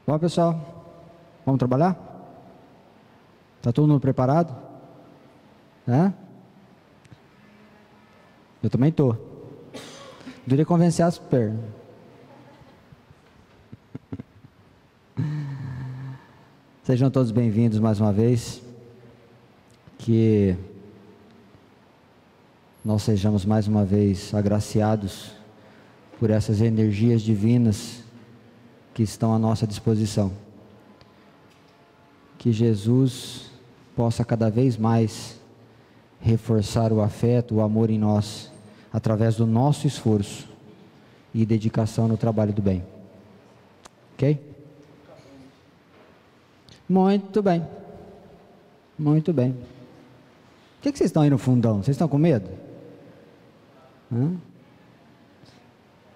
Bom, pessoal, vamos trabalhar? Está todo mundo preparado? É? Eu também estou. Deveria convencer as pernas. Sejam todos bem-vindos mais uma vez. Que nós sejamos mais uma vez agraciados por essas energias divinas que estão à nossa disposição. Que Jesus possa cada vez mais reforçar o afeto, o amor em nós, através do nosso esforço e dedicação no trabalho do bem. Ok? Muito bem. Muito bem. Por que vocês estão aí no fundão? Vocês estão com medo?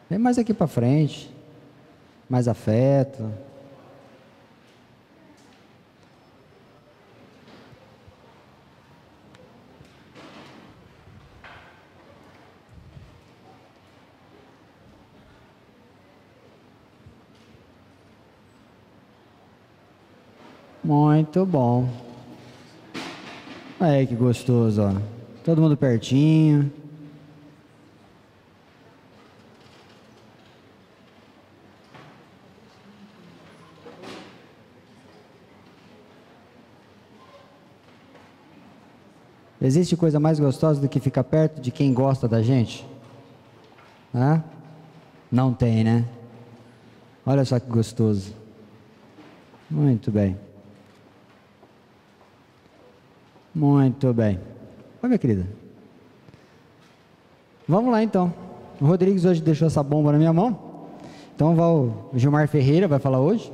Vem mais aqui para frente. Mais afeto. Muito bom. Aí que gostoso, ó. Todo mundo pertinho. Existe coisa mais gostosa do que ficar perto de quem gosta da gente? Hã? Não tem, né? Olha só que gostoso. Muito bem. Muito bem. Oi, minha querida. Vamos lá, então. O Rodrigues hoje deixou essa bomba na minha mão. Então, o Gilmar Ferreira vai falar hoje.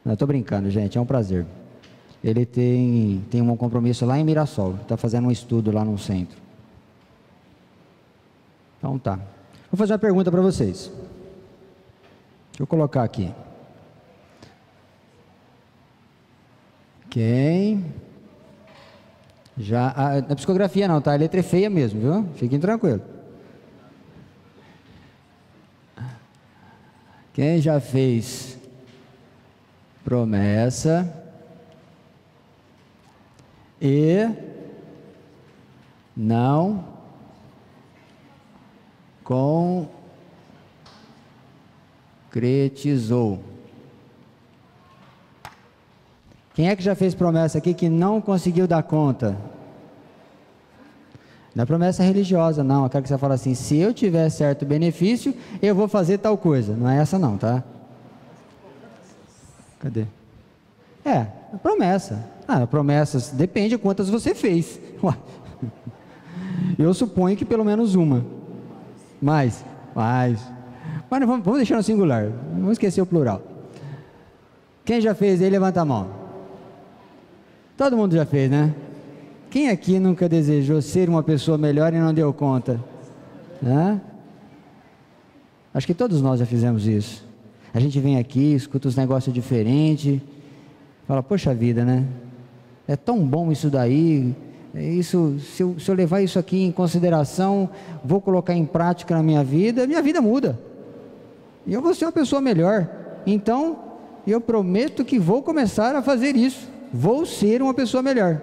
Não, estou brincando, gente. É um prazer. Ele tem um compromisso lá em Mirassol. Está fazendo um estudo lá no centro. Então, tá. Vou fazer uma pergunta para vocês. Deixa eu colocar aqui. Quem já... na psicografia não, tá? A letra é feia mesmo, viu? Fiquem tranquilos. Quem já fez promessa e não concretizou? Quem é que já fez promessa aqui que não conseguiu dar conta? Não é promessa religiosa, não. Aquela que você fala assim, se eu tiver certo benefício, eu vou fazer tal coisa. Não é essa não, tá? Cadê? Promessa. Promessas, depende de quantas você fez. Eu suponho que pelo menos uma. Mas vamos deixar no singular. Vamos esquecer o plural. Quem já fez aí, levanta a mão. Todo mundo já fez, né? Quem aqui nunca desejou ser uma pessoa melhor e não deu conta? Acho que todos nós já fizemos isso. A gente vem aqui, escuta os negócios diferentes, fala, poxa vida, né? É tão bom isso daí, se eu levar isso aqui em consideração, vou colocar em prática na minha vida muda. E eu vou ser uma pessoa melhor. Então, eu prometo que vou começar a fazer isso. Vou ser uma pessoa melhor.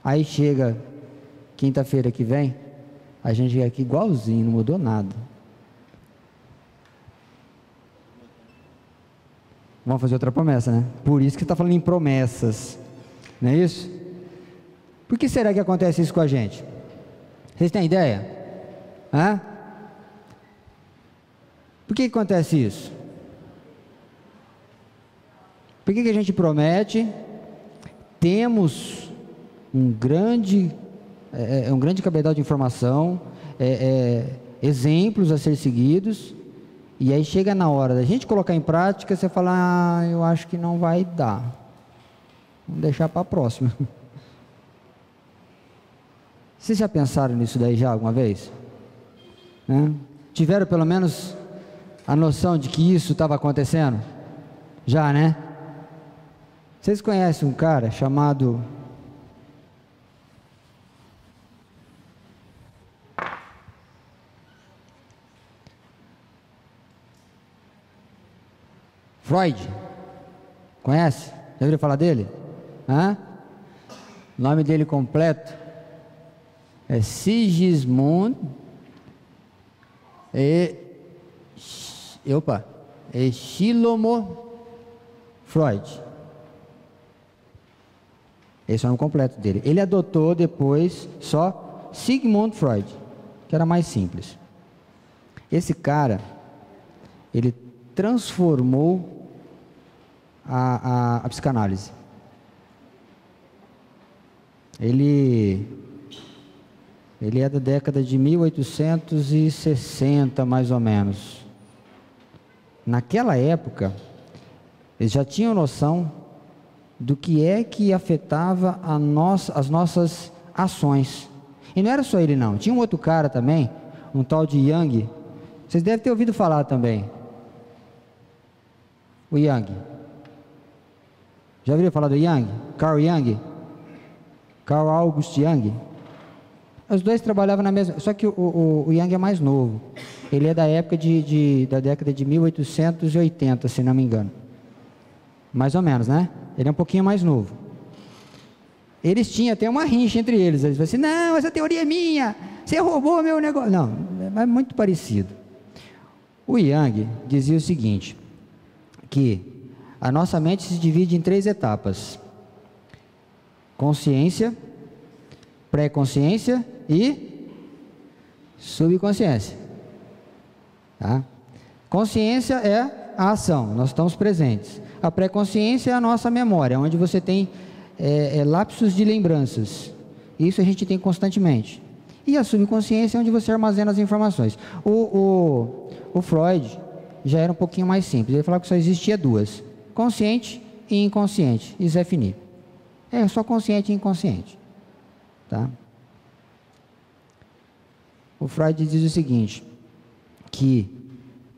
Aí chega quinta-feira que vem, a gente chega aqui igualzinho, não mudou nada. Vamos fazer outra promessa, né? Por isso que está falando em promessas, não é isso? Por que será que acontece isso com a gente? Vocês têm ideia? Por que acontece isso? Por que a gente promete? Temos um grande cabedal de informação, exemplos a ser seguidos, e aí chega na hora da gente colocar em prática, você fala, eu acho que não vai dar, vamos deixar para a próxima. Vocês já pensaram nisso daí já alguma vez? Tiveram pelo menos a noção de que isso estava acontecendo? Já, né? Vocês conhecem um cara chamado Freud. Conhece? Já ouviu falar dele? Hã? O nome dele completo é Sigismund Shlomo Freud. Esse é o nome completo dele. Ele adotou depois só Sigmund Freud, que era mais simples. Esse cara, ele transformou a psicanálise. Ele é da década de 1860, mais ou menos. Naquela época, eles já tinham noção do que é que afetava as nossas ações. E não era só ele não, tinha um outro cara também, um tal de Jung. Vocês devem ter ouvido falar também. O Jung. Já ouviram falar do Jung? Carl Jung? Carl August Jung? Os dois trabalhavam na mesma... Só que o Jung é mais novo. Ele é da época da década de 1880, se não me engano. Mais ou menos, né? Ele é um pouquinho mais novo. Eles tinham até uma rincha entre eles. Eles falaram assim, não, essa teoria é minha. Você roubou meu negócio. Não, é muito parecido. O Jung dizia o seguinte, que a nossa mente se divide em 3 etapas. Consciência, pré-consciência e subconsciência. Tá? Consciência é a ação, nós estamos presentes. A pré-consciência é a nossa memória, onde você tem lapsos de lembranças. Isso a gente tem constantemente. E a subconsciência é onde você armazena as informações. O Freud já era um pouquinho mais simples. Ele falava que só existia 2: consciente e inconsciente. Isso é finito. É só consciente e inconsciente. Tá? O Freud diz o seguinte, que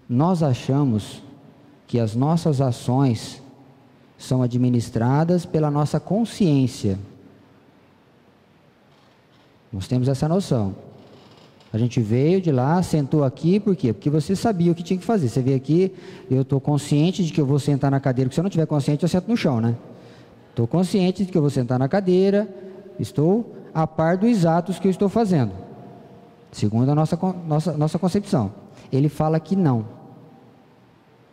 nós achamos que as nossas ações são administradas pela nossa consciência. Nós temos essa noção. A gente veio de lá, sentou aqui, por quê? Porque você sabia o que tinha que fazer. Você veio aqui, eu estou consciente de que eu vou sentar na cadeira, porque se eu não estiver consciente, eu sento no chão, né? Estou consciente de que eu vou sentar na cadeira, estou a par dos atos que eu estou fazendo, segundo a nossa concepção. Ele fala que não.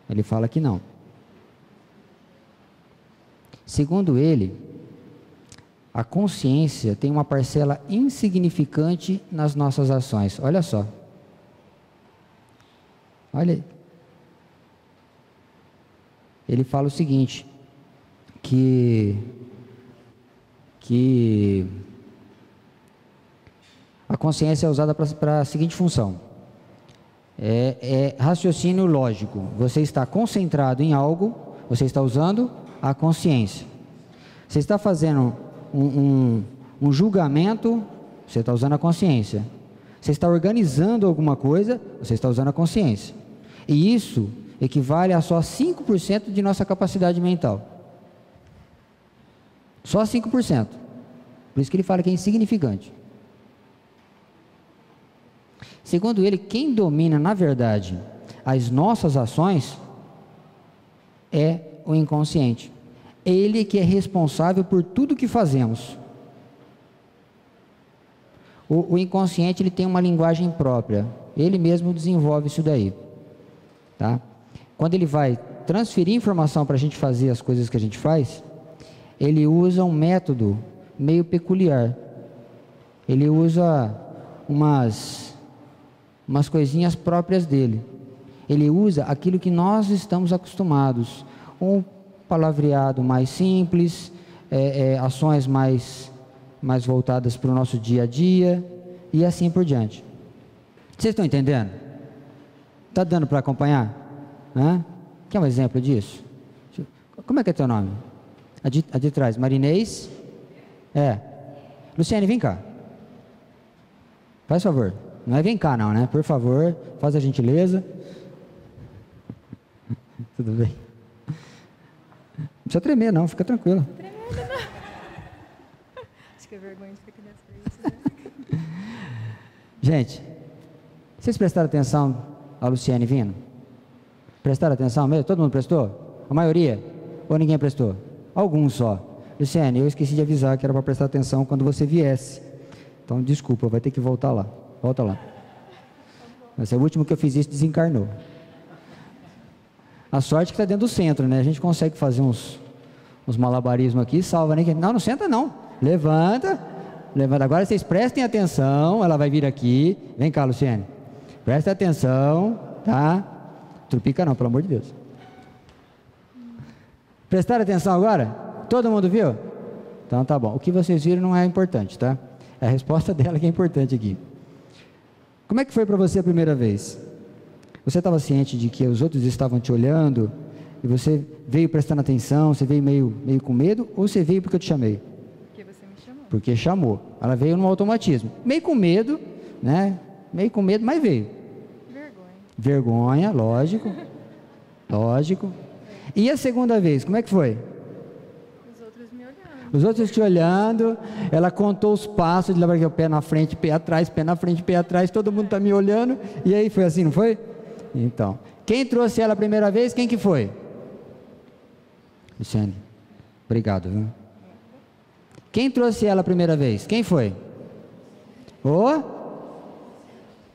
Ele fala que não. Segundo ele, a consciência tem uma parcela insignificante nas nossas ações. Olha só. Olha aí. Ele fala o seguinte, que a consciência é usada para a seguinte função. É raciocínio lógico. Você está concentrado em algo, você está usando a consciência. Você está fazendo um julgamento, você está usando a consciência. Você está organizando alguma coisa, você está usando a consciência. E isso equivale a só 5% de nossa capacidade mental. Só 5%. Por isso que ele fala que é insignificante. Segundo ele, quem domina, na verdade, as nossas ações é o inconsciente. Ele que é responsável por tudo que fazemos. O inconsciente, ele tem uma linguagem própria. Ele mesmo desenvolve isso daí. Tá? Quando ele vai transferir informação para a gente fazer as coisas que a gente faz, ele usa um método meio peculiar. Ele usa umas coisinhas próprias dele. Ele usa aquilo que nós estamos acostumados. Um palavreado mais simples, ações mais voltadas para o nosso dia a dia, e assim por diante. Vocês estão entendendo? Está dando para acompanhar? Quer um exemplo disso? Como é que é teu nome? A de trás, Marinês? Luciane, vem cá. Faz favor. Não é vem cá não, né? Por favor, faz a gentileza. Tudo bem. Não precisa tremer não, fica tranquilo. Tremendo não. Acho que é vergonha de ficar nessa isso, né? Gente, vocês prestaram atenção a Luciane vindo? Prestaram atenção mesmo? Todo mundo prestou? A maioria? Ou ninguém prestou? Alguns só. Luciane, eu esqueci de avisar que era para prestar atenção quando você viesse. Então, desculpa, vai ter que voltar lá. Volta lá. Mas é o último que eu fiz isso, desencarnou. A sorte que está dentro do centro, né? A gente consegue fazer uns malabarismos aqui, salva, né? Não, não senta não. Levanta. Agora vocês prestem atenção, ela vai vir aqui. Vem cá, Luciane. Presta atenção, tá? Trupica não, pelo amor de Deus. Prestaram atenção agora? Todo mundo viu? Então tá bom. O que vocês viram não é importante, tá? É a resposta dela que é importante aqui. Como é que foi para você a primeira vez? Você estava ciente de que os outros estavam te olhando e você veio prestando atenção, você veio meio com medo, ou você veio porque eu te chamei? Porque você me chamou. Porque chamou. Ela veio no automatismo. Meio com medo, né? Meio com medo, mas veio. Vergonha, lógico. Lógico. E a segunda vez, como é que foi? Os outros me olhando. Os outros te olhando, ela contou os passos de lá para o pé na frente, pé atrás, pé na frente, pé atrás, todo mundo está me olhando, e aí foi assim, não foi? Então, quem trouxe ela a primeira vez, quem que foi? Luciane, obrigado, viu? Quem trouxe ela a primeira vez? Quem foi?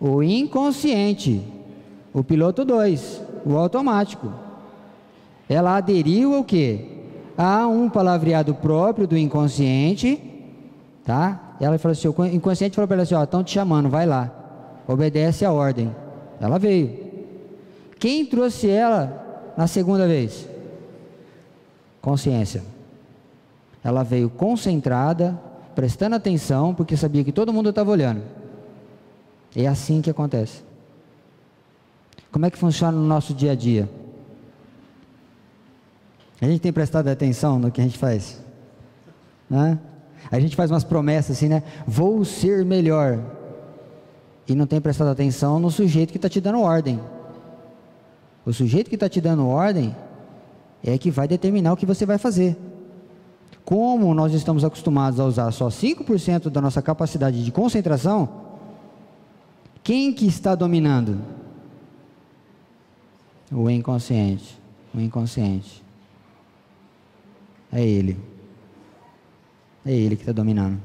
O inconsciente, o piloto 2, o automático. Ela aderiu ao quê? A um palavreado próprio do inconsciente, tá? Ela falou assim, o inconsciente falou para ela assim, ó, estão te chamando, vai lá, obedece a ordem. Ela veio. Quem trouxe ela na segunda vez? Consciência. Ela veio concentrada, prestando atenção, porque sabia que todo mundo estava olhando. É assim que acontece. Como é que funciona no nosso dia a dia? A gente tem prestado atenção no que a gente faz? Hã? A gente faz umas promessas assim, né? Vou ser melhor. E não tem prestado atenção no sujeito que está te dando ordem. O sujeito que está te dando ordem é que vai determinar o que você vai fazer. Como nós estamos acostumados a usar só 5% da nossa capacidade de concentração, quem que está dominando? O inconsciente. O inconsciente. É ele. É ele que está dominando.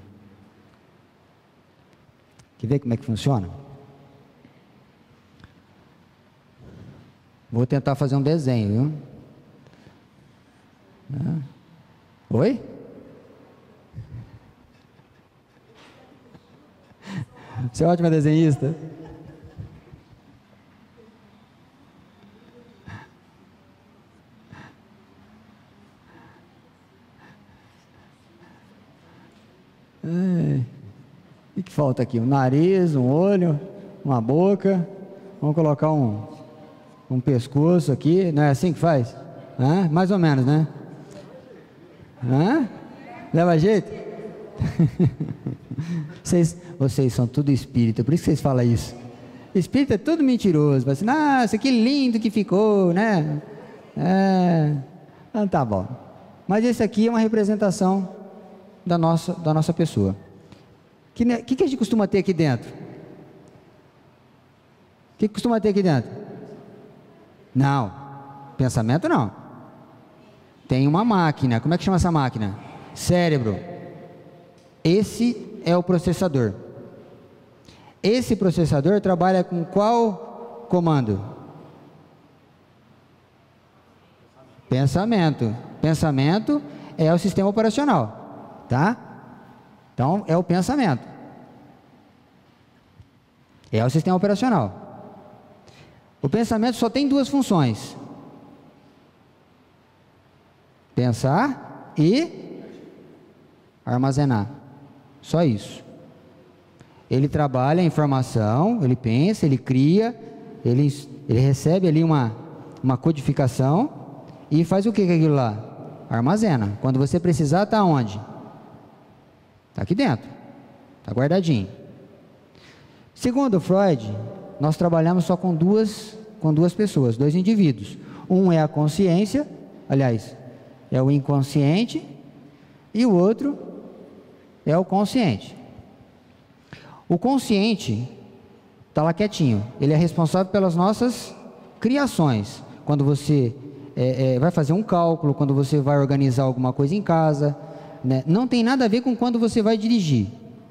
Quer ver como é que funciona? Vou tentar fazer um desenho, viu? Oi? Você é ótima desenhista. O que falta aqui? Um nariz, um olho, uma boca. Vamos colocar um pescoço aqui. Não é assim que faz? Hã? Mais ou menos, né? Hã? Leva jeito? Vocês são tudo espírita, por isso que vocês falam isso. Espírita é tudo mentiroso. Vai assim, nossa, que lindo que ficou, né? Então tá bom. Mas esse aqui é uma representação da nossa pessoa. O que a gente costuma ter aqui dentro? O que costuma ter aqui dentro? Não. Pensamento não. Tem uma máquina. Como é que chama essa máquina? Cérebro. Esse é o processador. Esse processador trabalha com qual comando? Pensamento. Pensamento é o sistema operacional, tá? Então é o pensamento. É o sistema operacional. O pensamento só tem duas funções: pensar e armazenar. Só isso. Ele trabalha a informação, ele pensa, ele cria, ele recebe ali uma codificação e faz o que com aquilo lá? Armazena. Quando você precisar, está onde? Está aqui dentro. Está guardadinho. Segundo Freud, nós trabalhamos só com duas pessoas, dois indivíduos. Um é a consciência, aliás, é o inconsciente, e o outro é o consciente. O consciente está lá quietinho, ele é responsável pelas nossas criações. Quando você vai fazer um cálculo, quando você vai organizar alguma coisa em casa, né? Não tem nada a ver com quando você vai dirigir,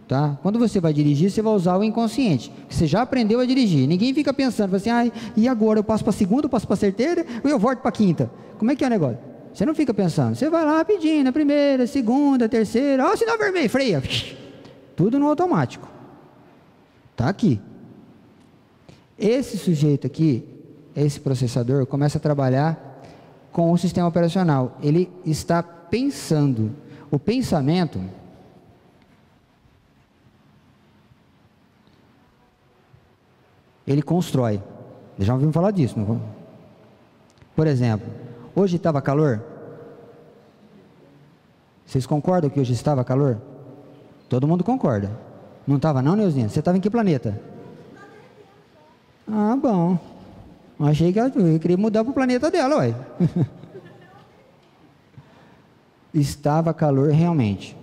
tá? Quando você vai dirigir, você vai usar o inconsciente. Você já aprendeu a dirigir. Ninguém fica pensando assim, e agora eu passo para a segunda, eu passo para a terceira, ou eu volto para a quinta. Como é que é o negócio? Você não fica pensando. Você vai lá rapidinho, na primeira, segunda, terceira, sinal vermelho, freia. Tudo no automático. Tá aqui. Esse sujeito aqui, esse processador, começa a trabalhar com o sistema operacional. Ele está pensando. O pensamento ele constrói. Já ouvimos falar disso, não? Por exemplo, hoje estava calor? Vocês concordam que hoje estava calor? Todo mundo concorda. Não estava não, Neuzinha? Você estava em que planeta? Ah, bom. Achei que eu queria mudar para o planeta dela, ué. Estava calor realmente.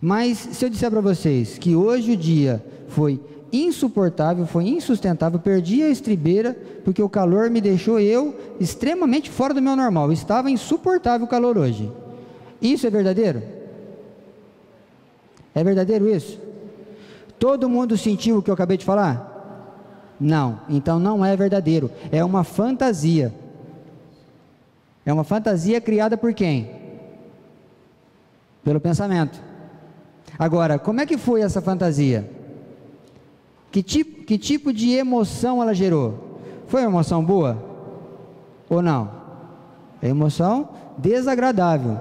Mas se eu disser para vocês que hoje o dia foi insuportável, foi insustentável, perdi a estribeira, porque o calor me deixou eu extremamente fora do meu normal. Estava insuportável o calor hoje. Isso é verdadeiro? É verdadeiro isso? Todo mundo sentiu o que eu acabei de falar? Não, então não é verdadeiro, é uma fantasia. É uma fantasia criada por quem? Pelo pensamento. Agora, como é que foi essa fantasia? Que tipo de emoção ela gerou? Foi uma emoção boa? Ou não? É emoção desagradável.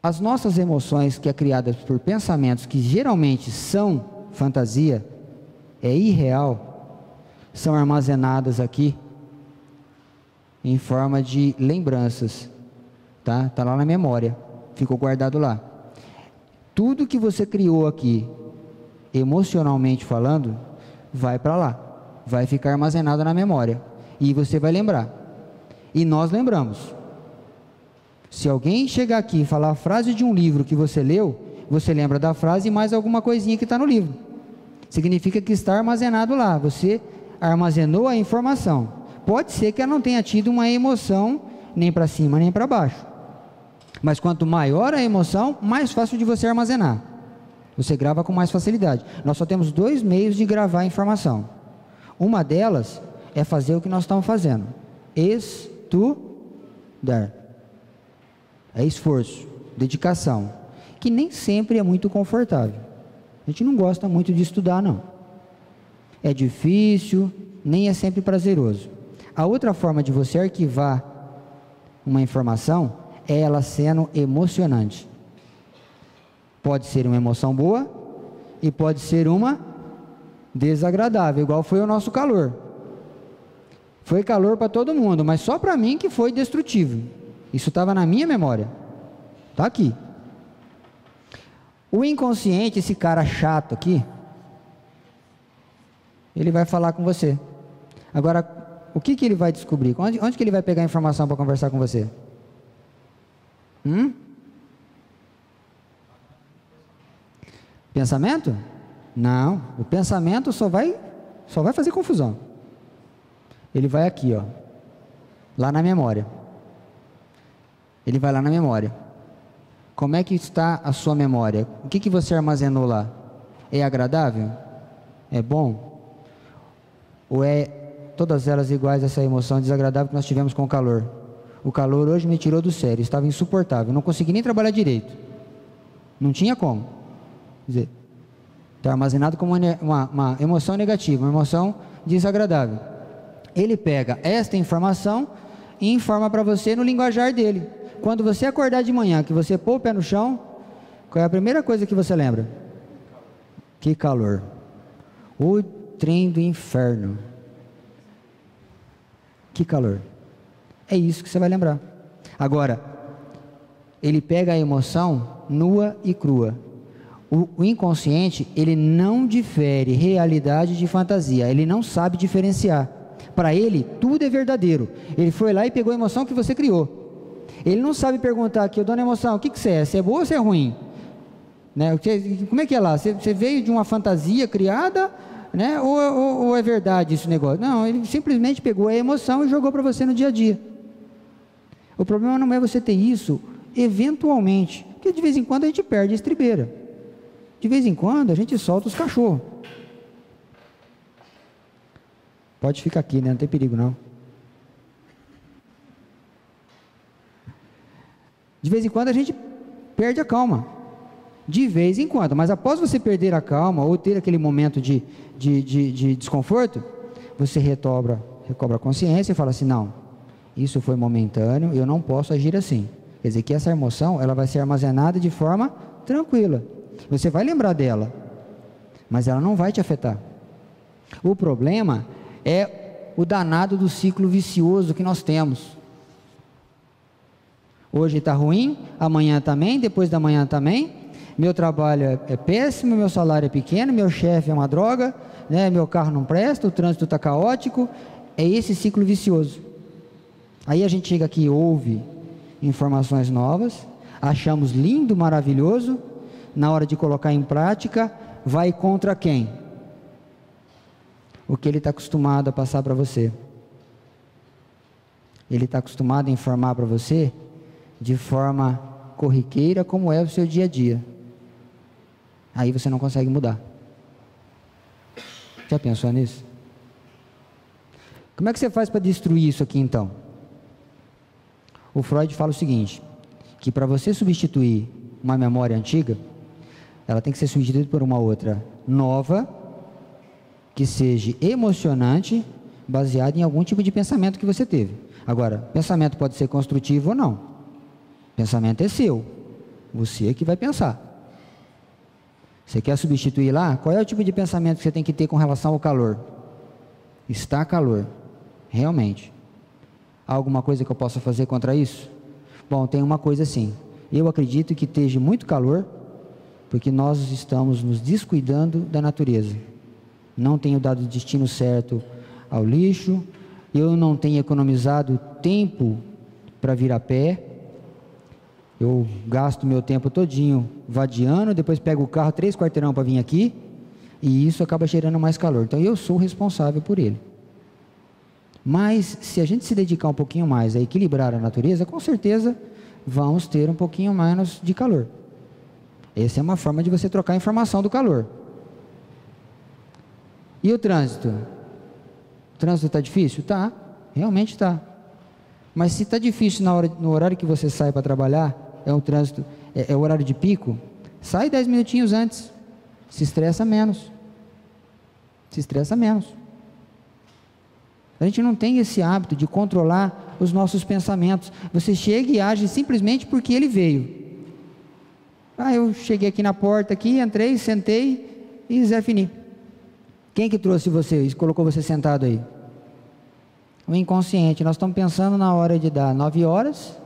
As nossas emoções, que é criadas por pensamentos que geralmente são fantasia, é irreal, são armazenadas aqui em forma de lembranças, tá? Tá lá na memória, ficou guardado lá. Tudo que você criou aqui, emocionalmente falando, vai para lá, vai ficar armazenado na memória e você vai lembrar. E nós lembramos. Se alguém chegar aqui e falar a frase de um livro que você leu, você lembra da frase e mais alguma coisinha que está no livro. Significa que está armazenado lá. Você armazenou a informação. Pode ser que ela não tenha tido uma emoção nem para cima nem para baixo. Mas quanto maior a emoção, mais fácil de você armazenar. Você grava com mais facilidade. Nós só temos 2 meios de gravar a informação. Uma delas é fazer o que nós estamos fazendo. Estudar. É esforço, dedicação, que nem sempre é muito confortável. A gente não gosta muito de estudar, não. É difícil, nem é sempre prazeroso. A outra forma de você arquivar uma informação é ela sendo emocionante. Pode ser uma emoção boa e pode ser uma desagradável, igual foi o nosso calor. Foi calor para todo mundo, mas só para mim que foi destrutivo. Isso estava na minha memória. Está aqui. O inconsciente, esse cara chato aqui, ele vai falar com você. Agora, o que ele vai descobrir? Onde que ele vai pegar a informação para conversar com você? Pensamento? Não. O pensamento só vai fazer confusão. Ele vai aqui, ó, lá na memória. Ele vai lá na memória. Como é que está a sua memória? O que você armazenou lá? É agradável? É bom? Ou é todas elas iguais a essa emoção desagradável que nós tivemos com o calor? O calor hoje me tirou do sério, estava insuportável, não consegui nem trabalhar direito. Não tinha como. Quer dizer, está armazenado como uma emoção negativa, uma emoção desagradável. Ele pega esta informação e informa para você no linguajar dele. Quando você acordar de manhã, que você pôr o pé no chão, qual é a primeira coisa que você lembra? Que calor. O trem do inferno. Que calor. É isso que você vai lembrar. Agora, ele pega a emoção nua e crua. O inconsciente, ele não difere realidade de fantasia. Ele não sabe diferenciar. Para ele, tudo é verdadeiro. Ele foi lá e pegou a emoção que você criou. Ele não sabe perguntar aqui, dona emoção, o que você é? Você é boa ou você é ruim? Né? Como é que é lá? Você veio de uma fantasia criada né? Ou é verdade esse negócio? Não, ele simplesmente pegou a emoção e jogou para você no dia a dia. O problema não é você ter isso eventualmente, porque de vez em quando a gente perde a estribeira, de vez em quando a gente solta os cachorros. Pode ficar aqui, né? Não tem perigo não. De vez em quando a gente perde a calma, de vez em quando, mas após você perder a calma ou ter aquele momento de desconforto, você recobra a consciência e fala assim, não, isso foi momentâneo, eu não posso agir assim. Quer dizer que essa emoção, ela vai ser armazenada de forma tranquila, você vai lembrar dela, mas ela não vai te afetar. O problema é o danado do ciclo vicioso que nós temos. Hoje está ruim, amanhã também, depois da manhã também, meu trabalho é péssimo, meu salário é pequeno, meu chefe é uma droga, né? Meu carro não presta, o trânsito está caótico, é esse ciclo vicioso. Aí a gente chega aqui e ouve informações novas, achamos lindo, maravilhoso, na hora de colocar em prática, vai contra quem? O que ele está acostumado a passar para você. Ele está acostumado a informar para você de forma corriqueira, como é o seu dia a dia. Aí você não consegue mudar. Já pensou nisso? Como é que você faz para destruir isso aqui então? O Freud fala o seguinte, que para você substituir uma memória antiga, ela tem que ser substituída por uma outra nova, que seja emocionante, baseada em algum tipo de pensamento que você teve. Agora, pensamento pode ser construtivo ou não. Pensamento é seu, você é que vai pensar. Você quer substituir lá? Qual é o tipo de pensamento que você tem que ter com relação ao calor? Está calor, realmente. Há alguma coisa que eu possa fazer contra isso? Bom, tem uma coisa sim. Eu acredito que esteja muito calor, porque nós estamos nos descuidando da natureza. Não tenho dado o destino certo ao lixo, eu não tenho economizado tempo para vir a pé. Eu gasto meu tempo todinho vadiando, depois pego o carro 3 quarteirão para vir aqui, e isso acaba gerando mais calor. Então eu sou responsável por ele. Mas se a gente se dedicar um pouquinho mais a equilibrar a natureza, com certeza vamos ter um pouquinho menos de calor. Essa é uma forma de você trocar a informação do calor. E o trânsito? O trânsito está difícil? Tá, realmente está. Mas se está difícil no horário que você sai para trabalhar, é um trânsito, é o horário de pico, sai 10 minutinhos antes, se estressa menos. Se estressa menos. A gente não tem esse hábito de controlar os nossos pensamentos. Você chega e age simplesmente porque ele veio. Eu cheguei aqui na porta, aqui, entrei, sentei e Zé Fini. Quem que trouxe você e colocou você sentado aí? O inconsciente. Nós estamos pensando na hora de dar 9 horas,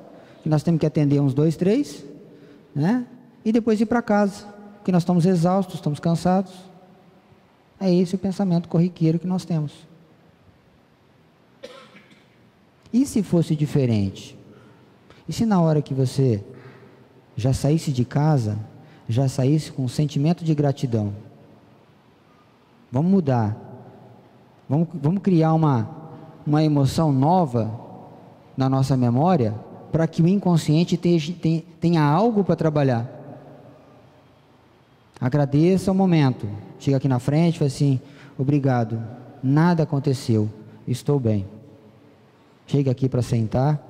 que nós temos que atender uns 2, 3, né? E depois ir para casa, porque nós estamos exaustos, estamos cansados. É esse o pensamento corriqueiro que nós temos. E se fosse diferente? E se na hora que você já saísse de casa, já saísse com um sentimento de gratidão? Vamos mudar. Vamos criar uma emoção nova na nossa memória, para que o inconsciente tenha algo para trabalhar. Agradeça o momento. Chega aqui na frente e fala assim, obrigado, nada aconteceu, estou bem. Chega aqui para sentar,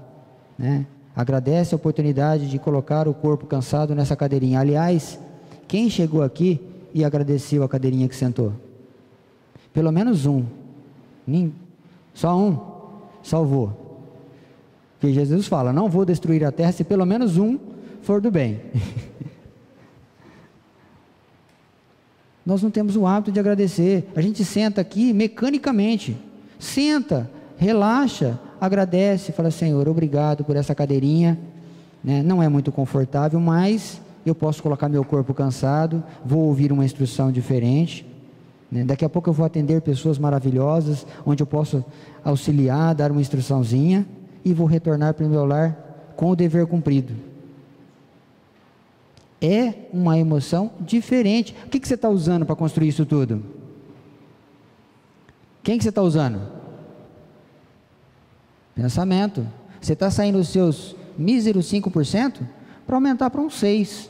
né? Agradece a oportunidade de colocar o corpo cansado nessa cadeirinha. Aliás, quem chegou aqui e agradeceu a cadeirinha que sentou? Pelo menos um. Só um salvou. Porque Jesus fala, não vou destruir a terra se pelo menos um for do bem. Nós não temos o hábito de agradecer. A gente senta aqui mecanicamente. Senta, relaxa, agradece, fala, Senhor, obrigado por essa cadeirinha, né? Não é muito confortável, mas eu posso colocar meu corpo cansado, vou ouvir uma instrução diferente, né? Daqui a pouco eu vou atender pessoas maravilhosas, onde eu posso auxiliar, dar uma instruçãozinha, e vou retornar para o meu lar com o dever cumprido. É uma emoção diferente. O que você está usando para construir isso tudo? Quem que você está usando? Pensamento. Você está saindo os seus míseros 5% para aumentar para uns 6%.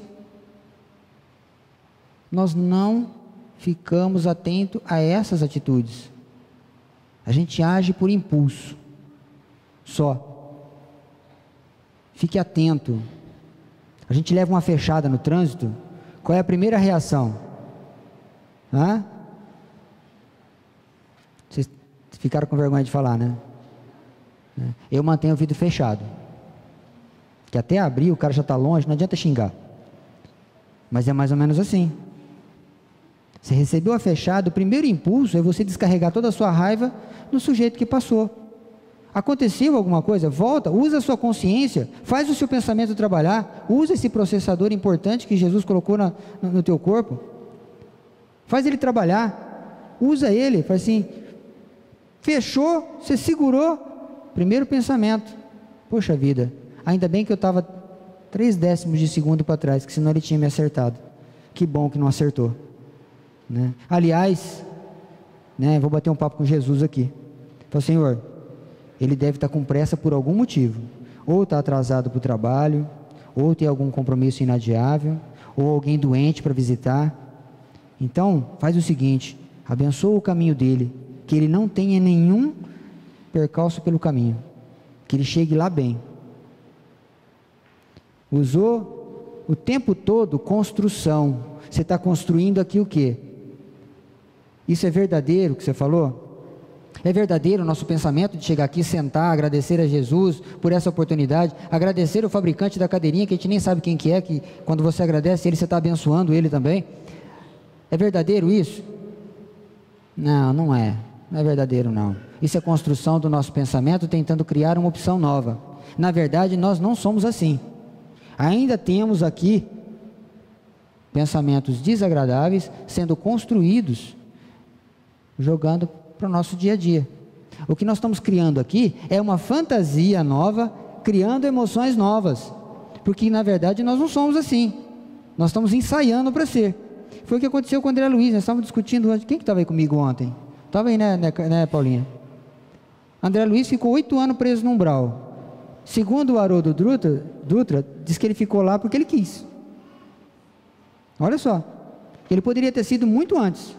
Nós não ficamos atentos a essas atitudes. A gente age por impulso. Só. Fique atento. A gente leva uma fechada no trânsito. Qual é a primeira reação? Vocês ficaram com vergonha de falar, né? Eu mantenho o vidro fechado. Que até abrir o cara já está longe, não adianta xingar. Mas é mais ou menos assim. Você recebeu a fechada, o primeiro impulso é você descarregar toda a sua raiva no sujeito que passou. Aconteceu alguma coisa? Volta, usa a sua consciência, faz o seu pensamento trabalhar, usa esse processador importante que Jesus colocou no teu corpo, faz ele trabalhar, usa ele, faz assim, fechou, você segurou, primeiro pensamento, poxa vida, ainda bem que eu estava 0,3 de segundo para trás, que senão ele tinha me acertado, que bom que não acertou, né? Aliás, né, vou bater um papo com Jesus aqui, falei, Senhor, ele deve estar com pressa por algum motivo, ou está atrasado para o trabalho, ou tem algum compromisso inadiável, ou alguém doente para visitar. Então, faz o seguinte, abençoa o caminho dele, que ele não tenha nenhum percalço pelo caminho, que ele chegue lá bem. Usou o tempo todo construção, você está construindo aqui o quê? Isso é verdadeiro o que você falou? É verdadeiro o nosso pensamento de chegar aqui, sentar, agradecer a Jesus por essa oportunidade, agradecer o fabricante da cadeirinha, que a gente nem sabe quem que é, que quando você agradece ele, você está abençoando ele também. É verdadeiro isso? Não, não é verdadeiro não. Isso é construção do nosso pensamento, tentando criar uma opção nova. Na verdade, nós não somos assim. Ainda temos aqui pensamentos desagradáveis sendo construídos, jogando para o nosso dia a dia. O que nós estamos criando aqui é uma fantasia nova, criando emoções novas, porque na verdade nós não somos assim, nós estamos ensaiando para ser. Foi o que aconteceu com o André Luiz, nós estávamos discutindo, quem que estava aí comigo ontem? Estava aí, né, Paulinha? André Luiz ficou 8 anos preso no umbral, segundo o Haroldo Dutra, diz que ele ficou lá porque ele quis. Olha só, ele poderia ter sido muito antes.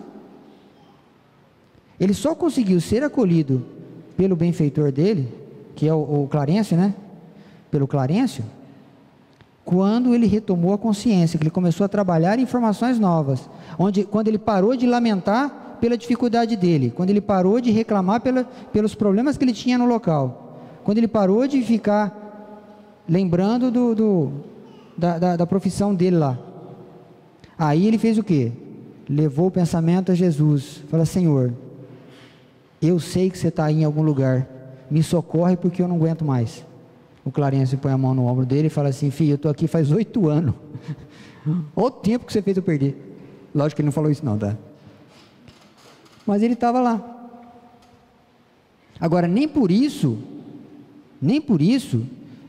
Ele só conseguiu ser acolhido pelo benfeitor dele, que é o Clarencio, né? Pelo Clarencio, quando ele retomou a consciência, que ele começou a trabalhar informações novas, quando ele parou de lamentar pela dificuldade dele, quando ele parou de reclamar pelos problemas que ele tinha no local, quando ele parou de ficar lembrando da profissão dele lá. Aí ele fez o quê? Levou o pensamento a Jesus, fala, Senhor, eu sei que você está aí em algum lugar, me socorre porque eu não aguento mais. O Clarencio põe a mão no ombro dele e fala assim, filho, eu estou aqui faz 8 anos, olha o tempo que você fez eu perder. Lógico que ele não falou isso não, tá? Mas ele estava lá. Agora, nem por isso,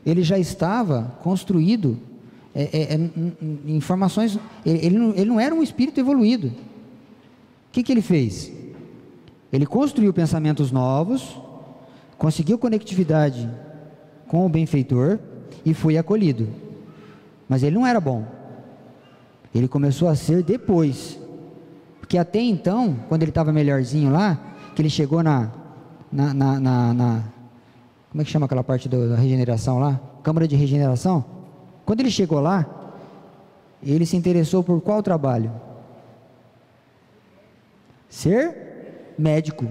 ele já estava construído, informações, ele não era um espírito evoluído. O que ele fez? Ele construiu pensamentos novos, conseguiu conectividade com o benfeitor e foi acolhido. Mas ele não era bom. Ele começou a ser depois. Porque até então, quando ele estava melhorzinho lá, que ele chegou como é que chama aquela parte da regeneração lá? Câmara de regeneração. Quando ele chegou lá, ele se interessou por qual trabalho? Ser médico,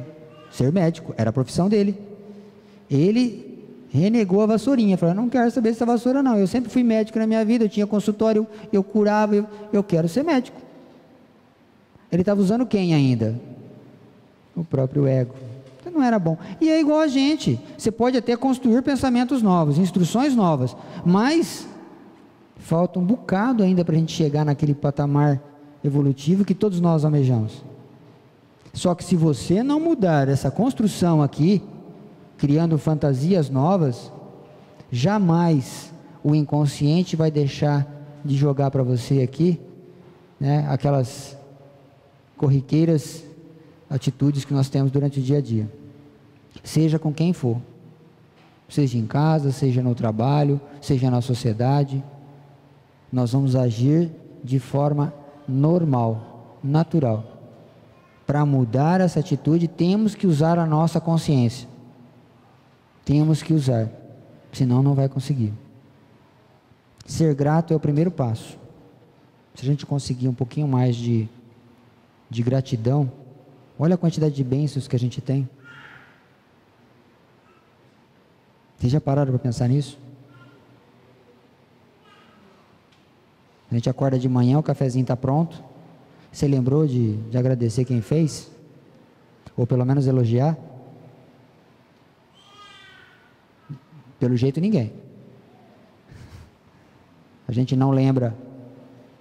era a profissão dele. Ele renegou a vassourinha, falou, não quero saber dessa vassoura não, eu sempre fui médico na minha vida, eu tinha consultório, eu curava, eu quero ser médico. Ele estava usando quem ainda? O próprio ego. Então não era bom. E é igual a gente, você pode até construir pensamentos novos, instruções novas, mas falta um bocado ainda para a gente chegar naquele patamar evolutivo que todos nós almejamos. Só que se você não mudar essa construção aqui, criando fantasias novas, jamais o inconsciente vai deixar de jogar para você aqui, né, aquelas corriqueiras atitudes que nós temos durante o dia a dia. Seja com quem for. Seja em casa, seja no trabalho, seja na sociedade. Nós vamos agir de forma normal, natural. Para mudar essa atitude, temos que usar a nossa consciência. Temos que usar, senão não vai conseguir. Ser grato é o primeiro passo. Se a gente conseguir um pouquinho mais de gratidão, olha a quantidade de bênçãos que a gente tem. Vocês já pararam para pensar nisso? A gente acorda de manhã, o cafezinho está pronto. Você lembrou de agradecer quem fez? Ou pelo menos elogiar? Pelo jeito ninguém. A gente não lembra.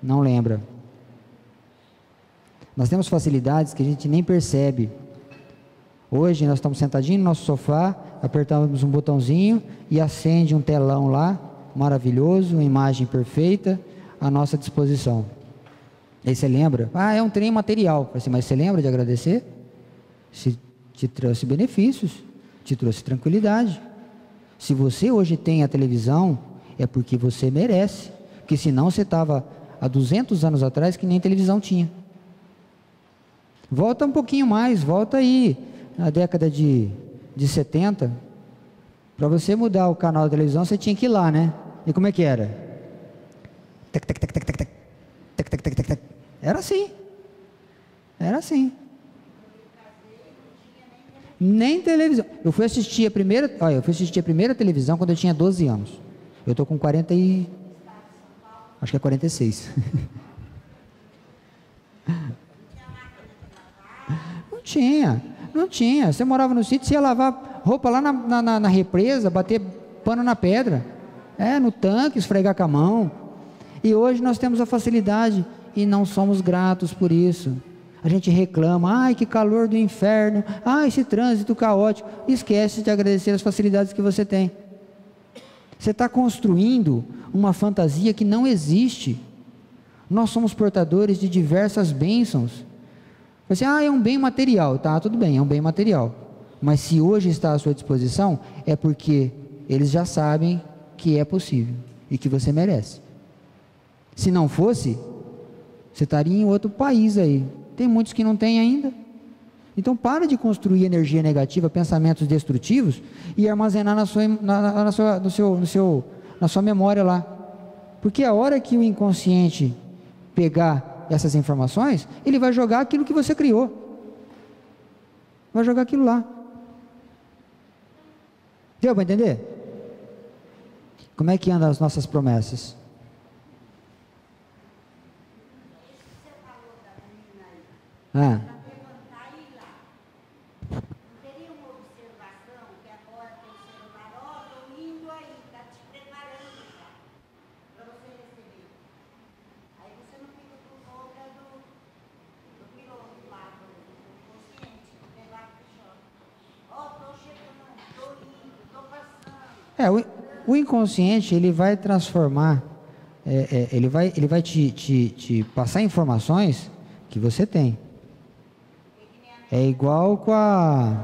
Não lembra. Nós temos facilidades que a gente nem percebe. Hoje nós estamos sentadinhos no nosso sofá, apertamos um botãozinho e acende um telão lá, maravilhoso, uma imagem perfeita à nossa disposição. Aí você lembra? Ah, é um trem material. Assim, mas você lembra de agradecer? Se te trouxe benefícios, te trouxe tranquilidade. Se você hoje tem a televisão, é porque você merece. Porque senão você estava há 200 anos atrás que nem televisão tinha. Volta um pouquinho mais, volta aí na década de 70. Para você mudar o canal da televisão, você tinha que ir lá, né? E como é que era? Tec, tec, tec, tec, tec, tec. Tec, tec, tec, tec, tec. Era assim. Era assim. Nem televisão. Eu fui assistir a primeira televisão quando eu tinha 12 anos. Eu estou com 40 e... acho que é 46. Não tinha. Você morava no sítio, você ia lavar roupa lá na represa, bater pano na pedra. No tanque, esfregar com a mão. E hoje nós temos a facilidade e não somos gratos por isso. A gente reclama, ai que calor do inferno, ai esse trânsito caótico. Esquece de agradecer as facilidades que você tem. Você está construindo uma fantasia que não existe. Nós somos portadores de diversas bênçãos. Você, é um bem material, tá, tudo bem, é um bem material. Mas se hoje está à sua disposição, é porque eles já sabem que é possível e que você merece. Se não fosse, você estaria em outro país aí. Tem muitos que não têm ainda. Então para de construir energia negativa, pensamentos destrutivos e armazenar na sua memória lá. Porque a hora que o inconsciente pegar essas informações, ele vai jogar aquilo que você criou. Vai jogar aquilo lá. Deu para entender? Como é que andam as nossas promessas? O inconsciente, ele vai transformar, ele vai te passar informações que você tem. É igual com a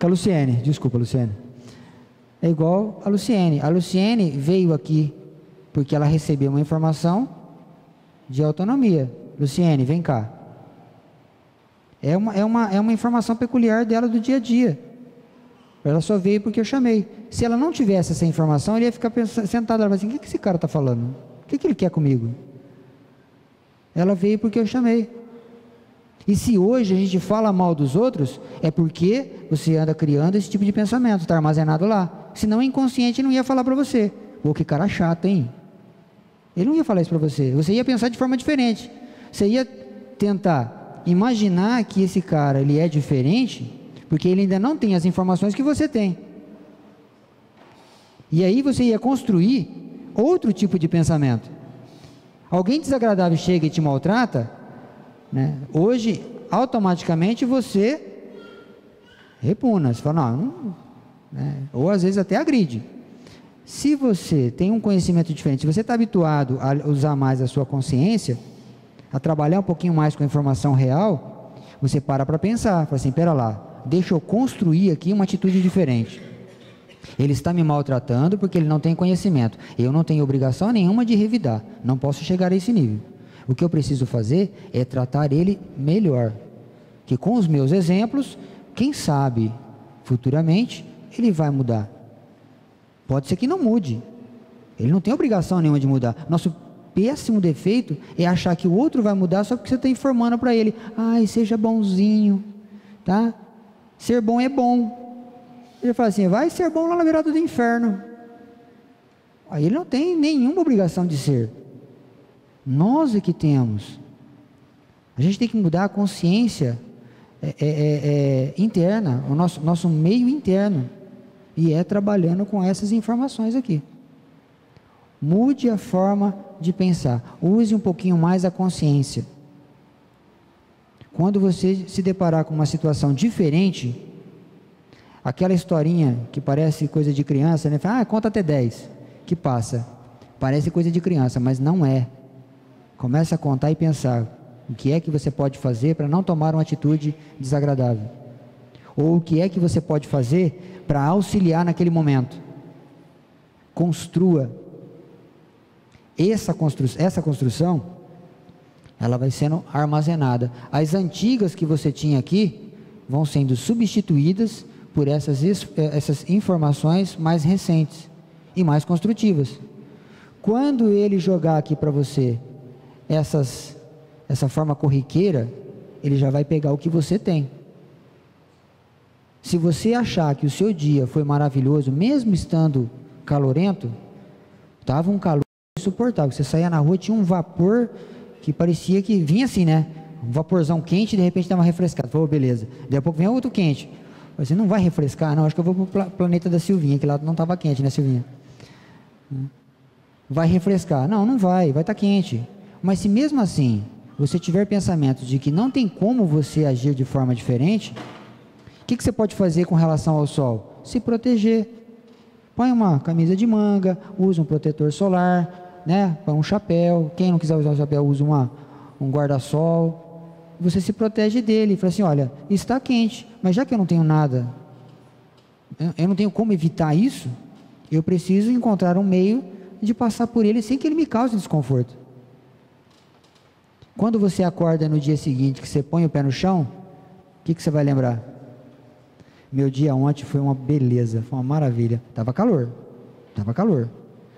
Luciene, desculpa Luciene. É igual a Luciene. A Luciene veio aqui porque ela recebeu uma informação de autonomia. Luciene, vem cá. É uma informação peculiar dela do dia a dia. Ela só veio porque eu chamei. Se ela não tivesse essa informação, ele ia ficar sentada lá, assim, o que esse cara está falando? O que ele quer comigo? Ela veio porque eu chamei. E se hoje a gente fala mal dos outros, é porque você anda criando esse tipo de pensamento, está armazenado lá. Senão o inconsciente não ia falar para você. Pô, que cara chato, hein? Ele não ia falar isso para você. Você ia pensar de forma diferente. Você ia tentar imaginar que esse cara, ele é diferente, porque ele ainda não tem as informações que você tem. E aí você ia construir outro tipo de pensamento. Alguém desagradável chega e te maltrata, né? Hoje, automaticamente você repugna, você fala, não, né? Ou às vezes até agride. Se você tem um conhecimento diferente, se você está habituado a usar mais a sua consciência, a trabalhar um pouquinho mais com a informação real, você para pensar, fala assim, pera lá, deixa eu construir aqui uma atitude diferente. Ele está me maltratando porque ele não tem conhecimento. Eu não tenho obrigação nenhuma de revidar. Não posso chegar a esse nível. O que eu preciso fazer é tratar ele melhor. Que com os meus exemplos, quem sabe, futuramente, ele vai mudar. Pode ser que não mude. Ele não tem obrigação nenhuma de mudar. Nosso péssimo defeito é achar que o outro vai mudar só porque você está informando para ele. Ai, seja bonzinho, tá? Ser bom é bom. Ele fala assim, vai ser bom lá na beirada do inferno. Aí ele não tem nenhuma obrigação de ser. Nós é que temos. A gente tem que mudar a consciência interna, o nosso meio interno. E é trabalhando com essas informações aqui. Mude a forma de pensar. Use um pouquinho mais a consciência. Quando você se deparar com uma situação diferente, aquela historinha que parece coisa de criança, né? Conta até 10, que passa. Parece coisa de criança, mas não é. Começa a contar e pensar o que é que você pode fazer para não tomar uma atitude desagradável. Ou o que é que você pode fazer para auxiliar naquele momento. Construa. Essa construção, ela vai sendo armazenada. As antigas que você tinha aqui vão sendo substituídas por essas informações mais recentes e mais construtivas. Quando ele jogar aqui para você essa forma corriqueira, ele já vai pegar o que você tem. Se você achar que o seu dia foi maravilhoso, mesmo estando calorento, estava um calor insuportável, você saía na rua, tinha um vapor que parecia que vinha assim, né? Um vaporzão quente e de repente estava refrescado. Falou, beleza. Daqui a pouco vem outro quente. Você não vai refrescar? Não, acho que eu vou para o planeta da Silvinha, que lá não estava quente, né, Silvinha? Vai refrescar? Não, não vai estar quente. Mas se mesmo assim você tiver pensamentos de que não tem como você agir de forma diferente, o que você pode fazer com relação ao sol? Se proteger. Põe uma camisa de manga, usa um protetor solar, né? Põe um chapéu. Quem não quiser usar o chapéu, usa um guarda-sol. Você se protege dele, fala assim, olha, está quente, mas já que eu não tenho nada, eu não tenho como evitar isso, eu preciso encontrar um meio de passar por ele sem que ele me cause desconforto. Quando você acorda no dia seguinte, que você põe o pé no chão, o que você vai lembrar? Meu dia ontem foi uma beleza, foi uma maravilha, estava calor,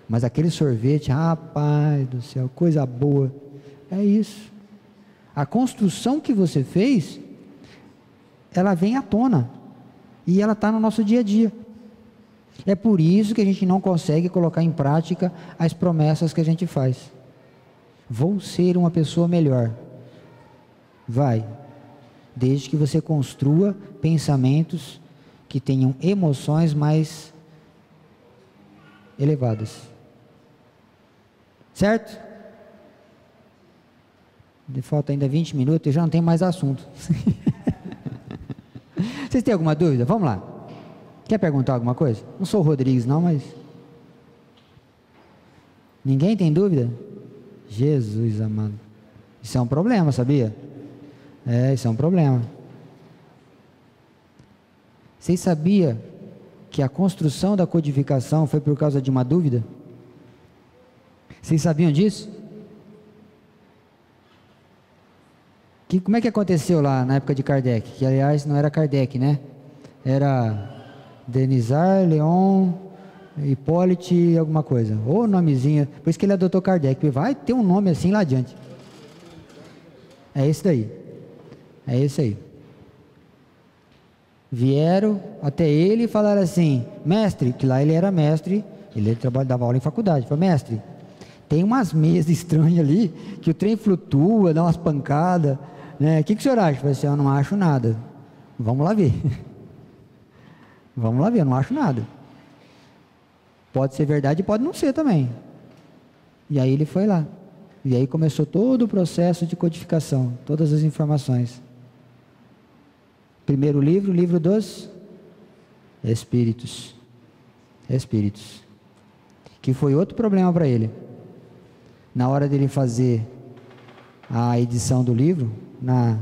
mas aquele sorvete, rapaz do céu, coisa boa, é isso. A construção que você fez, ela vem à tona, e ela está no nosso dia a dia. É por isso que a gente não consegue colocar em prática as promessas que a gente faz. Vou ser uma pessoa melhor. Vai, desde que você construa pensamentos que tenham emoções mais elevadas. Certo? Falta ainda 20 minutos e já não tem mais assunto. Vocês têm alguma dúvida? Vamos lá. Quer perguntar alguma coisa? Não sou o Rodrigues não, mas... Ninguém tem dúvida? Jesus amado. Isso é um problema, sabia? Isso é um problema. Vocês sabiam que a construção da codificação foi por causa de uma dúvida? Vocês sabiam disso? Como é que aconteceu lá na época de Kardec? Que aliás não era Kardec, né? Era Denisar, Leon, Hipólite, alguma coisa. Ou nomezinho, por isso que ele adotou Kardec. Vai ter um nome assim lá adiante. É esse daí. É esse aí. Vieram até ele e falaram assim, mestre, que lá ele era mestre, ele dava aula em faculdade. Falou, mestre, tem umas mesas estranhas ali, que o trem flutua, dá umas pancadas, né? O que o senhor acha? Eu falei assim, eu não acho nada. Vamos lá ver. Vamos lá ver, eu não acho nada. Pode ser verdade e pode não ser também. E aí ele foi lá. E aí começou todo o processo de codificação, todas as informações. Primeiro livro, o livro dos Espíritos. Espíritos. Que foi outro problema para ele. Na hora dele fazer a edição do livro, na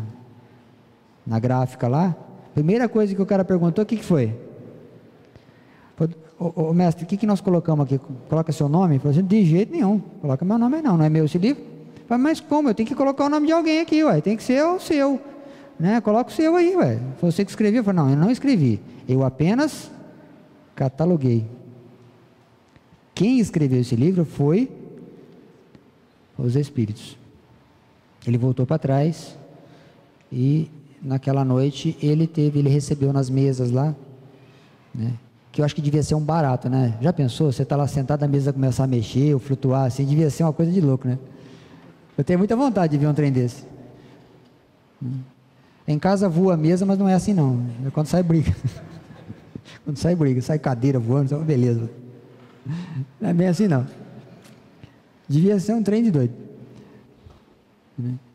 gráfica lá, primeira coisa que o cara perguntou, o que foi? Ô mestre, o que nós colocamos aqui? Coloca seu nome? Ele falou assim, de jeito nenhum, coloca meu nome não é meu esse livro. Eu falei, mas como? Eu tenho que colocar o nome de alguém aqui, ué, tem que ser o seu, né? Coloca o seu aí, ué. Foi você que escreveu? Eu falei, não, eu não escrevi, eu apenas cataloguei. Quem escreveu esse livro foi os Espíritos. Ele voltou para trás e naquela noite ele recebeu nas mesas lá, né? Que eu acho que devia ser um barato, né? Já pensou? Você está lá sentado, a mesa começar a mexer, ou flutuar assim, devia ser uma coisa de louco, né? Eu tenho muita vontade de ver um trem desse. Em casa voa a mesa, mas não é assim não. É quando sai briga. Quando sai briga, sai cadeira voando, beleza. Não é bem assim não. Devia ser um trem de doido.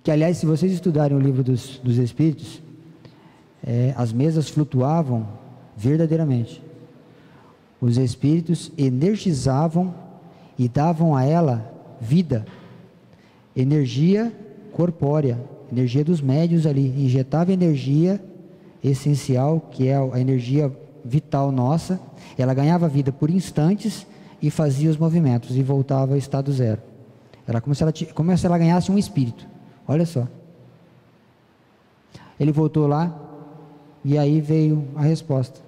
Que aliás, se vocês estudarem o livro dos Espíritos, as mesas flutuavam verdadeiramente. Os Espíritos energizavam e davam a ela vida, energia corpórea, energia dos médiuns ali, injetava energia essencial, que é a energia vital nossa, ela ganhava vida por instantes e fazia os movimentos e voltava ao estado zero. Era como se ela ganhasse um espírito. Olha só. Ele voltou lá e aí veio a resposta.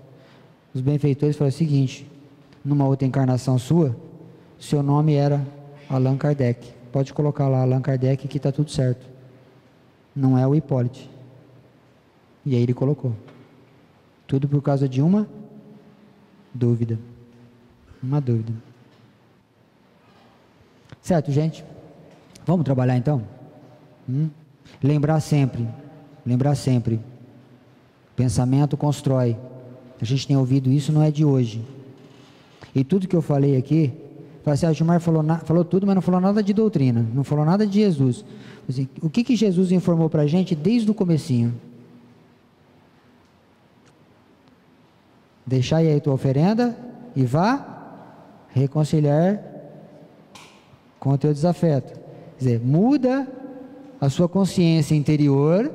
Os benfeitores falaram o seguinte: numa outra encarnação sua, seu nome era Allan Kardec. Pode colocar lá Allan Kardec que está tudo certo. Não é o Hipólito. E aí ele colocou. Tudo por causa de uma dúvida. Uma dúvida. Certo, gente? Vamos trabalhar então? Lembrar sempre. Pensamento constrói. A gente tem ouvido isso, não é de hoje. E tudo que eu falei aqui, assim, o Gilmar falou tudo, mas não falou nada de doutrina, não falou nada de Jesus. Assim, o que Jesus informou para a gente desde o comecinho? Deixai aí tua oferenda e vá reconciliar com o teu desafeto. Quer dizer, muda a sua consciência interior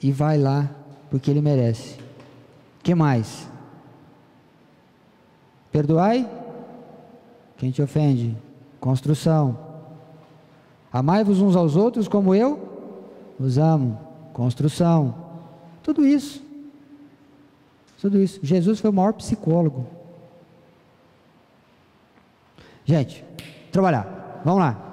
e vai lá, porque ele merece. O que mais? Perdoai quem te ofende. Construção. Amai-vos uns aos outros como eu os amo. Construção. Tudo isso. Jesus foi o maior psicólogo. Gente, trabalhar. Vamos lá.